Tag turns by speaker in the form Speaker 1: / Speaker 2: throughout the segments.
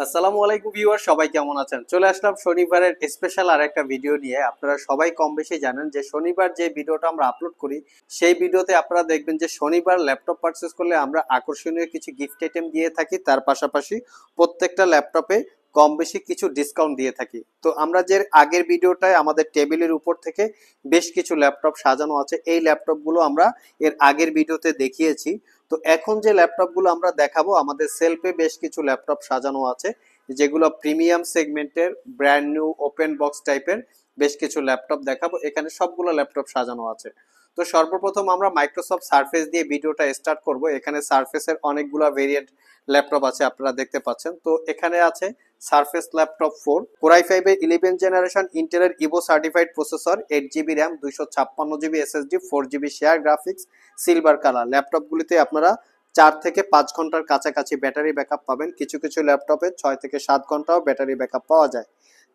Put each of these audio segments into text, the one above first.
Speaker 1: আসসালামু আলাইকুম ভিউয়ার, সবাই কেমন আছেন? চলে আসলাম শনিবারের স্পেশাল আর একটা ভিডিও নিয়ে। আপনারা সবাই কম বেশি জানেন যে শনিবার যে ভিডিওটা আমরা আপলোড করি সেই ভিডিওতে আপনারা দেখবেন যে শনিবার ল্যাপটপ পারচেস করলে আমরা আকর্ষণীয় কিছু গিফট আইটেম দিয়ে থাকি, তার পাশাপাশি প্রত্যেকটা ল্যাপটপে কম বেশি কিছু ডিসকাউন্ট দিয়ে থাকি। তো আমরা যে আগের ভিডিওটায় আমাদের টেবিলের উপর থেকে বেশ কিছু ল্যাপটপ সাজানো আছে, এই ল্যাপটপগুলো আমরা এর আগের ভিডিওতে দেখিয়েছি। তো এখন যে ল্যাপটপগুলো আমরা দেখাবো, আমাদের সেলফে বেশ কিছু ল্যাপটপ সাজানো আছে যেগুলো প্রিমিয়াম সেগমেন্টের ব্র্যান্ড নিউ ওপেন বক্স টাইপের বেশ কিছু ল্যাপটপ দেখাবো। এখানে সবগুলো ল্যাপটপ সাজানো আছে। তো সর্বপ্রথম আমরা মাইক্রোসফট সারফেস দিয়ে ভিডিওটা স্টার্ট করব। এখানে সারফেসের অনেকগুলো ভেরিয়েন্ট ল্যাপটপ আছে, আপনারা দেখতে পাচ্ছেন। তো এখানে আছে সারফেস ল্যাপটপ 4 কোরাই 5 এর 11 জেনারেশন ইন্টেলের Evo certified processor, 8 GB RAM, 256 GB SSD, 4 GB share graphics, silver colour. ল্যাপটপগুলিতে আপনারা 4 থেকে 5 ঘন্টার কাছাকাছি ব্যাটারি ব্যাকআপ পাবেন। কিছু কিছু ল্যাপটপে 6 থেকে 7 ঘন্টাও ব্যাটারি ব্যাকআপ পাওয়া যায়।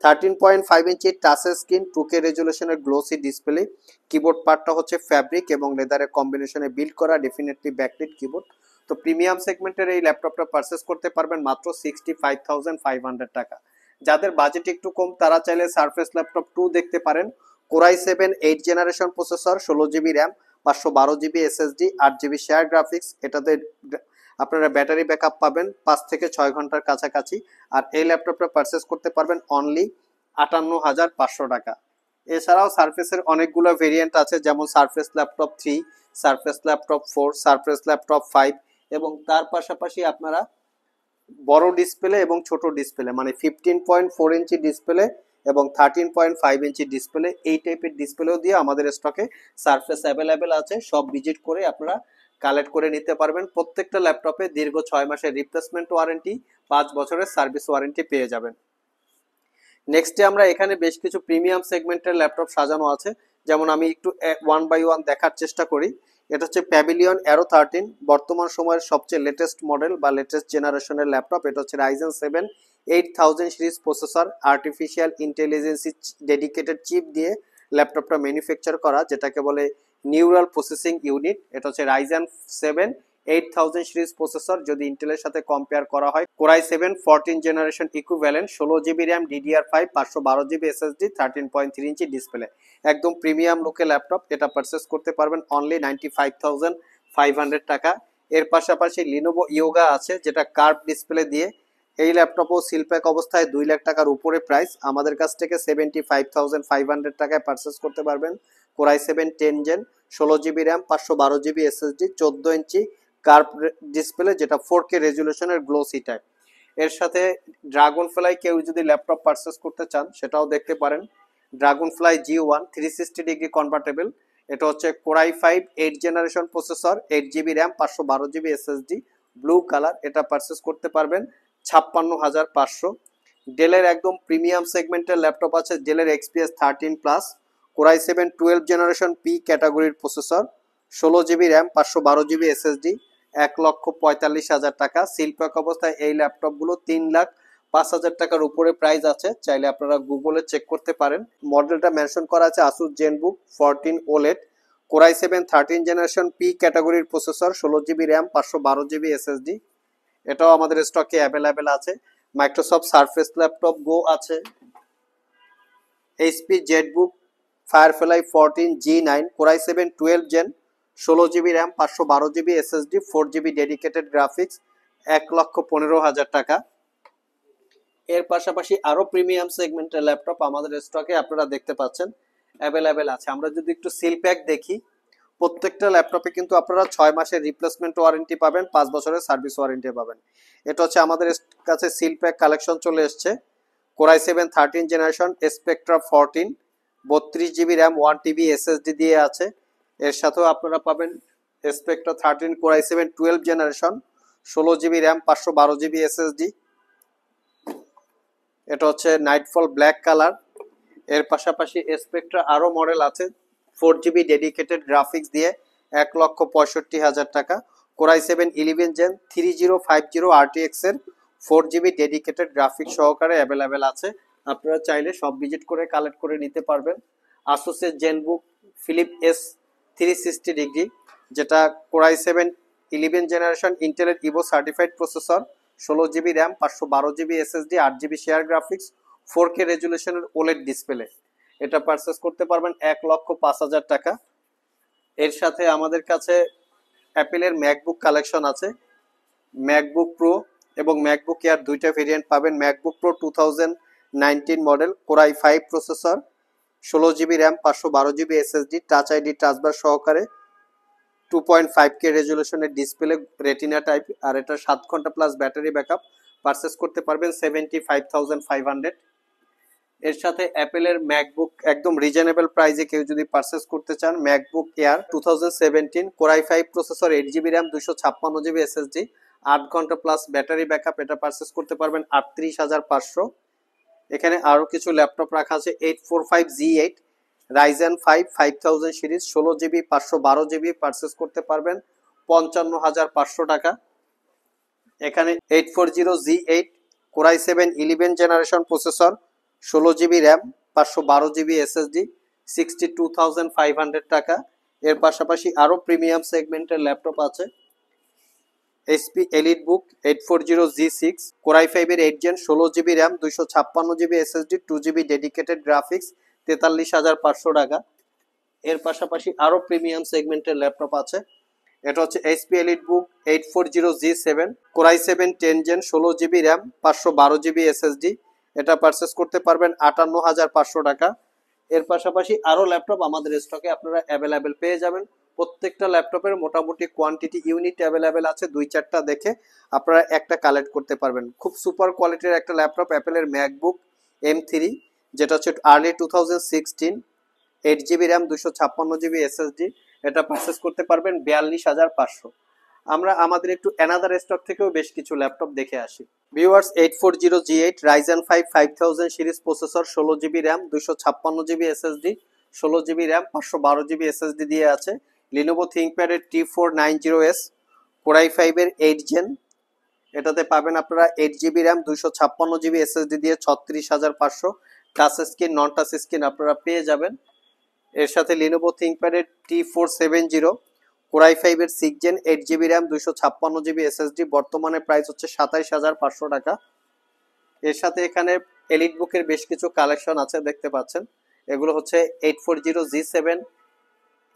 Speaker 1: 13.5 ইঞ্চি টাচের স্ক্রিন, 2K রেজুলেশনের গ্লোসি ডিসপ্লে। কিবোর্ড পার্টটা হচ্ছে ফ্যাব্রিক এবং লেদারের কম্বিনেশনে বিল্ড করা, ডেফিনেটলি ব্যাকলিট কিবোর্ড। তো প্রিমিয়াম সেগমেন্টের এই ল্যাপটপটা পারচেস করতে পারবেন মাত্র 65,500 টাকা। যাদের বাজেট একটু কম তারা চাইলে সারফেস ল্যাপটপ 2 দেখতে পারেন। Core i 7 8 generation processor, 16 GB RAM, 512 GB SSD, 8 GB share graphics. এটাতে আপনারা ব্যাটারি ব্যাকআপ পাবেন 5 থেকে 6 ঘন্টার কাছাকাছি। আর এই ল্যাপটপটা পারচেস করতে পারবেন অনলি 58,500 টাকা। এছাড়াও সারফেসের অনেকগুলো ভেরিয়েন্ট আছে, যেমন surface laptop 3, surface laptop 4, surface laptop 5 এবং তার পাশাপাশি আপনারা বড় ডিসপ্লে এবং ছোট ডিসপ্লে মানে 15.4 ইঞ্চি ডিসপ্লে এবং 13.5 ইঞ্চি ডিসপ্লে, এই টাইপের ডিসপ্লেও দিয়ে আমাদের স্টকে সারফেস অ্যাভেলেবেল আছে। সব ভিজিট করে আপনারা কালেক্ট করে নিতে পারবেন। প্রত্যেকটা ল্যাপটপে দীর্ঘ 6 মাসের রিপ্লেসমেন্ট ওয়ারেন্টি, 5 বছরের সার্ভিস ওয়ারেন্টি পেয়ে যাবেন। নেক্সটে আমরা এখানে বেশ কিছু প্রিমিয়াম সেগমেন্টের ল্যাপটপ সাজানো আছে, যেমন আমি একটু ওয়ান বাই ওয়ান দেখার চেষ্টা করি। এটা হচ্ছে প্যাভিলিয়ন অ্যারো 13, বর্তমান সময়ের সবচেয়ে লেটেস্ট মডেল বা লেটেস্ট জেনারেশনের ল্যাপটপ। এটা হচ্ছে Ryzen 7 8000 series processor, artificial intelligence dedicated chip দিয়ে ল্যাপটপটা ম্যানুফ্যাকচার করা, যেটাকে বলে নিউরাল প্রসেসিং ইউনিট। এটা হচ্ছে রাইজেন 7 8000 সিরিজ প্রসেসর। যদি ইন্টেলের সাথে কম্পেয়ার করা হয়, core i 7 14 generation equivalent, 16 GB RAM, DDR5, 512 GB SSD, 13.3 inch display. একদম প্রিমিয়াম লুকে ল্যাপটপ। এটা পারচেস করতে পারবেন অনলি 95,500 টাকা। এর পাশাপাশি লিনোভো ইয়োগা আছে, যেটা কার্ভ ডিসপ্লে দিয়ে। এই ল্যাপটপও সিলপ্যাক অবস্থায় 2 লাখ টাকার উপরে প্রাইস। আমাদের কাছ থেকে 75,500 টাকায় পারচেস করতে পারবেন core i 7 10 gen, 16 GB RAM, 512 GB SSD, 14 inch curve display, যেটা 4K রেজুলেশনের গ্লোসি টাইপ। এর সাথে ড্রাগন ফ্লাই কেউ যদি ল্যাপটপ পারচেস করতে চান সেটাও দেখতে পারেন। Dragon fly G1 360 degree convertible. এটা হচ্ছে core i 5 8 generation processor, 8 GB RAM, 512 GB SSD, blue colour. এটা পারচেস করতে পারবেন 56,500। ডেলের একদম প্রিমিয়াম সেগমেন্টের ল্যাপটপ আছে, ডেলের XPS 13 plus, core i 7 12 generation P ক্যাটাগরির processor, 16 GB RAM, 512 GB SSD, 1,45,000 টাকা। সিলপ্যাক অবস্থায় এই ল্যাপটপগুলো 3,05,000 টাকার উপরে প্রাইস আছে, চাইলে আপনারা গুগলে চেক করতে পারেন। মডেলটা মেনশন করা আছে Asus Zenbook 14 OLED, core i 7 13 generation P ক্যাটাগরির processor, 16 GB RAM, 512 GB SSD. এটাও আমাদের স্টকে অ্যাভেলেবেল আছে। মাইক্রোসফট সারফেস ল্যাপটপ গো আছে, HP ZBook firefly 14 G9, core i 7 12 gen, 16 GB RAM, 512 GB SSD, 4 GB dedicated graphics, 1,15,000 টাকা। এর পাশাপাশি আরো প্রিমিয়াম সেগমেন্টের ল্যাপটপ আমাদের স্টকে আপনারা দেখতে পাচ্ছেন অ্যাভেলেবেল আছে। আমরা যদি একটু সিল প্যাক দেখি, প্রত্যেকটা ল্যাপটপে কিন্তু আপনারা 6 মাসের রিপ্লেসমেন্ট ওয়ারেন্টি পাবেন, 5 বছরের সার্ভিস ওয়ারেন্টি পাবেন। এটা হচ্ছে আমাদের কাছে সিল প্যাক কালেকশন চলে এসছে। Core i 7 13 generation Spectra 14, 32 GB RAM, 1 TB SSD দিয়ে আছে। এর সাথেও আপনারা পাবেন Spectra 13 core i 7 12 generation, 16 GB RAM, 512 GB SSD. এটা হচ্ছে নাইটফল ব্ল্যাক কালার। এর পাশাপাশি স্পেকট্রা আরো মডেল আছে 4 জিবি ডেডিকেটেড গ্রাফিক্স দিয়ে, 1,65,000 টাকা। কোরাই 7 11 জেন 3050 RTX এর 4 জিবি ডেডিকেটেড গ্রাফিক্স সহকারে অ্যাভেলেবেল আছে। আপনারা চাইলে সব ভিজিট করে কালেক্ট করে নিতে পারবেন। আসুসের জেনবুক ফিলিপ এস 360 ডিগ্রি, যেটা কোরাই 7 11 জেনারেশন ইন্টেলের Evo certified processor, 16 GB RAM, 512 GB SSD, 8 GB share graphics, 4K রেজুলেশনের ওলেড ডিসপ্লে। এটা পারচেস করতে পারবেন 1,05,000 টাকা। এর সাথে আমাদের কাছে অ্যাপেলের ম্যাকবুক কালেকশন আছে। ম্যাকবুক প্রো এবং ম্যাকবুক এয়ার দুইটা ভেরিয়েন্ট পাবেন। MacBook Pro 2019 model, core i5 processor, 16 GB RAM, 512 GB SSD, touch ID টাচবার সহকারে, 2.5K রেজুলেশনের ডিসপ্লে, রেটিনা টাইপ, আর এটা 7 ঘন্টা প্লাস ব্যাটারি ব্যাকআপ। পারচেস করতে পারবেন 75,500। এর সাথে অ্যাপেলের ম্যাকবুক একদম রিজনেবল প্রাইসে কেউ যদি পারচেস করতে চান, MacBook air 2017, core i5 processor, 8 GB RAM, 256 GB SSD, 8 ঘন্টা প্লাস ব্যাটারি ব্যাকআপ। এটা পারচেস করতে পারবেন 38,500। এখানে আরো কিছু ল্যাপটপ রাখা আছে। 845Z8 Ryzen 5 5000 series, 16 GB, 512 GB, purchase করতে পারবেন 55,500 টাকা। এখানে 840Z8 core i7 11 generation processor, 16 GB RAM, 512 GB SSD, 62,500 টাকা। এর পাশাপাশি আরো প্রিমিয়াম সেগমেন্টের ল্যাপটপ আছে। HP EliteBook 840Z6 core i5 এর 8 gen, 16 GB RAM, 256 GB SSD, 2 GB dedicated graphics, 43,500 টাকা। এর পাশাপাশি আরো প্রিমিয়াম সেগমেন্টের ল্যাপটপ আছে। এটা হচ্ছে HP EliteBook 840Z7 core i7 10 gen, 16 GB RAM, 512 GB SSD। এটা পারচেস করতে পারবেন 58,500 টাকা। এর পাশাপাশি আরো ল্যাপটপ আমাদের স্টকে আপনারা অ্যাভেলেবেল পেয়ে যাবেন। প্রত্যেকটা ল্যাপটপের মোটামুটি কোয়ান্টিটি ইউনিট অ্যাভেলেবেল আছে, 2-4টা দেখে আপনারা একটা কালেক্ট করতে পারবেন। খুব সুপার কোয়ালিটির একটা ল্যাপটপ অ্যাপেলের ম্যাকবুক M3, যেটা হচ্ছে early 2016, 8 GB RAM, 256 GB SSD। এটা পারচেস করতে পারবেন 42,500। আমরা আমাদের একটু অ্যানাদার স্টক থেকেও বেশ কিছু ল্যাপটপ দেখে আসি। Viewers, 840Z8 Ryzen 5 5000 series processor, 16 GB RAM, 256 GB SSD, 16 GB RAM, 512 GB SSD দিয়ে আছে। Lenovo ThinkPad এর T490S কোর i5 এর 8 জেন, এটাতে পাবেন আপনারা 8 GB র্যাম, 256 GB SSD দিয়ে 36,500। টাচ স্ক্রিন, নন টাচ স্ক্রিন আপনারা পেয়ে যাবেন। এর সাথে Lenovo ThinkPad এর T470 কোর i5 এর 6 gen, 8 GB RAM, 256 GB SSD, বর্তমানে প্রাইস হচ্ছে 27,500 টাকা। এর সাথে এখানে EliteBook এর বেশ কিছু কালেকশন আছে, দেখতে পাচ্ছেন। এগুলো হচ্ছে 840Z7,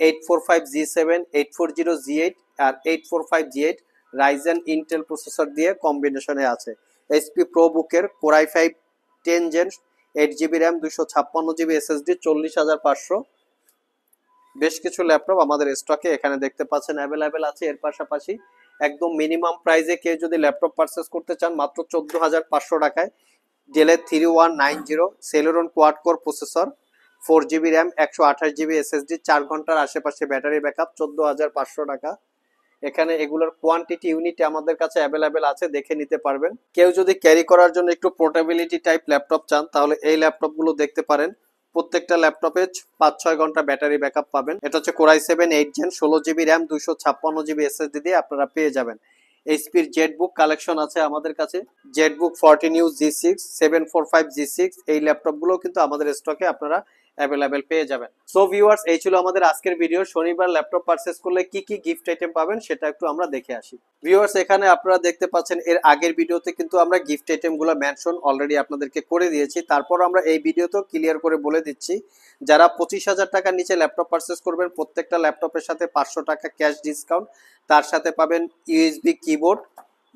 Speaker 1: 845Z7, 840Z8 আর 845Z8 Ryzen Intel প্রসেসর দিয়ে কম্বিনেশনে আছে। HP ProBook এর core i5 10 gen, 8 GB RAM, 256 GB SSD, 40,500। বেশ কিছু ল্যাপটপ আমাদের স্টকে এখানে দেখতে পাচ্ছেন অ্যাভেলেবেল আছে। এর পাশাপাশি একদম মিনিমাম প্রাইসে কেউ যদি ল্যাপটপ পারচেস করতে চান, মাত্র 14,500 টাকায় ডেলের 3190 Celeron quad core processor, 4 GB RAM, 128 GB SSD, 4 ঘন্টার আশেপাশে ব্যাটারি ব্যাকআপ, 14,500 টাকা। এখানে এগুলোর কোয়ান্টিটি ইউনিট আমাদের কাছে অ্যাভেলেবেল আছে, দেখে নিতে পারবেন। কেউ যদি ক্যারি করার জন্য একটু পোর্টেবিলিটি টাইপ ল্যাপটপ চান, তাহলে এই ল্যাপটপগুলো দেখতে পারেন। প্রত্যেকটা ল্যাপটপে 5-6 ঘন্টা ব্যাটারি ব্যাকআপ পাবেন। এটা হচ্ছে core i7 8 gen, 16 GB RAM, 256 GB SSD দিয়ে আপনারা পেয়ে যাবেন। এইচপির জেটবুক কালেকশন আছে আমাদের কাছে। জেটবুক 14U G6, 745 G6, এই ল্যাপটপগুলো কিন্তু আমাদের স্টকে আপনারা অ্যাভেলেবেল পেয়ে যাবেন। সো ভিউয়ার্স, এই ছিল আমাদের আজকের ভিডিও। শনিবার ল্যাপটপ পারচেস করলে কি কি গিফট আইটেম পাবেন সেটা একটু আমরা দেখে আসি। ভিউয়ার্স, এখানে আপনারা দেখতে পাচ্ছেন এর আগের ভিডিওতে কিন্তু আমরা গিফট আইটেমগুলো মেনশন অলরেডি আপনাদেরকে করে দিয়েছি। তারপর আমরা এই ভিডিওতেও ক্লিয়ার করে বলে দিচ্ছি, যারা 25,000 টাকার নিচে ল্যাপটপ পারচেস করবেন, প্রত্যেকটা ল্যাপটপের সাথে 500 টাকা ক্যাশ ডিসকাউন্ট, তার সাথে পাবেন USB keyboard,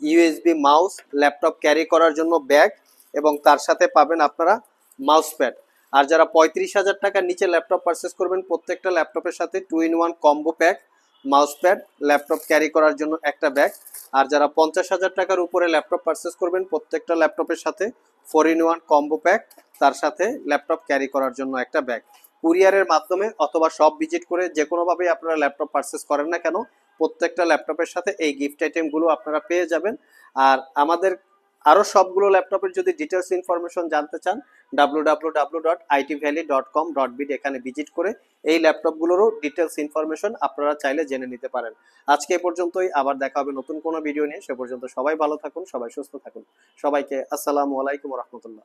Speaker 1: USB mouse, laptop carry করার জন্য ব্যাগ, এবং তার সাথে পাবেন আপনারা মাউস প্যাড। আর যারা 35,000 টাকার নিচে ল্যাপটপ পারচেস করবেন, প্রত্যেকটা ল্যাপটপের সাথে 2-in-1 combo pack, mouse pad, laptop carry করার জন্য একটা ব্যাগ। আর যারা 50,000 টাকার উপরে ল্যাপটপ পারচেস করবেন, প্রত্যেকটা ল্যাপটপের সাথে 4-in-1 কম্বো প্যাক, তার সাথে ল্যাপটপ ক্যারি করার জন্য একটা ব্যাগ। কুরিয়ারের মাধ্যমে অথবা শপ ভিজিট করে যে কোনোভাবেই আপনারা ল্যাপটপ পারচেস করেন না কেন, প্রত্যেকটা ল্যাপটপের সাথে এই গিফট আইটেমগুলো আপনারা পেয়ে যাবেন। আর আমাদের আরও সবগুলো ল্যাপটপের যদি ডিটেলস ইনফরমেশন জানতে চান, www.itvalley.com.bd এখানে ভিজিট করে এই ল্যাপটপগুলোরও ডিটেলস ইনফরমেশন আপনারা চাইলে জেনে নিতে পারেন। আজকে এ পর্যন্তই, আবার দেখা হবে নতুন কোনো ভিডিও নিয়ে। সে পর্যন্ত সবাই ভালো থাকুন, সবাই সুস্থ থাকুন। সবাইকে আসসালামু আলাইকুম ওয়া রাহমাতুল্লাহ।